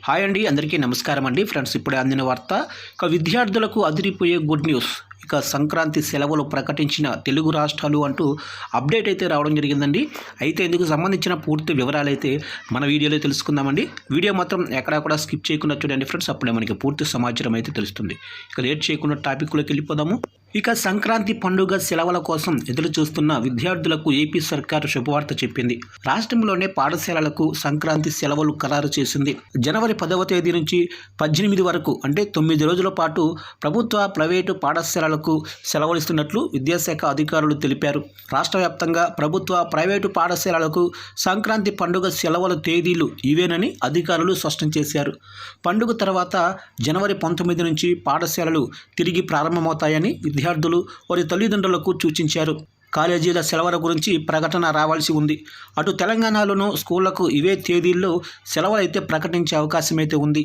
Hi అండి, అందరికీ నమస్కారం అండి. ఫ్రెండ్స్, ఇప్పుడే అందిన వార్త. విద్యార్థులకు అదిరిపోయే గుడ్ న్యూస్. సంక్రాంతి సెలవులు ప్రకటించిన తెలుగు రాష్ట్రాలు అంటూ అప్డేట్ అయితే రావడం జరిగిందండి. అయితే ఇందుకు సంబంధించిన పూర్తి వివరాలు అయితే మన వీడియోలో తెలుసుకుందామండి. వీడియో మాత్రం ఎక్కడా కూడా స్కిప్ చేయకుండా చూడండి ఫ్రెండ్స్, అప్పుడే మనకి పూర్తి సమాచారం అయితే తెలుస్తుంది. లేట్ చేయకుండా టాపిక్లోకి వెళ్ళిపోదాము. సంక్రాంతి పండుగ సెలవుల కోసం ఎదురు చూస్తున్న విద్యార్థులకు ఏపీ సర్కారు శుభవార్త చెప్పింది. రాష్ట్రంలోనే పాఠశాలలకు సంక్రాంతి సెలవులు ఖరారు చేసింది. జనవరి 10వ తేదీ నుంచి 18 వరకు అంటే 9 రోజుల పాటు ప్రభుత్వ, ప్రైవేటు పాఠశాలలకు సెలవులు ఇస్తున్నట్లు విద్యాశాఖ అధికారులు తెలిపారు. రాష్ట్ర వ్యాప్తంగా ప్రభుత్వ, ప్రైవేటు పాఠశాలలకు సంక్రాంతి పండుగ సెలవుల తేదీలు ఇవేనని అధికారులు స్పష్టం చేశారు. పండుగ తర్వాత జనవరి 19 నుంచి పాఠశాలలు తిరిగి ప్రారంభమవుతాయని విద్యార్థులు వారి తల్లిదండ్రులకు సూచించారు. కాలేజీల సెలవుల గురించి ప్రకటన రావాల్సి ఉంది. అటు తెలంగాణలోనూ స్కూళ్లకు ఇవే తేదీల్లో సెలవులు అయితే ప్రకటించే అవకాశం అయితే ఉంది.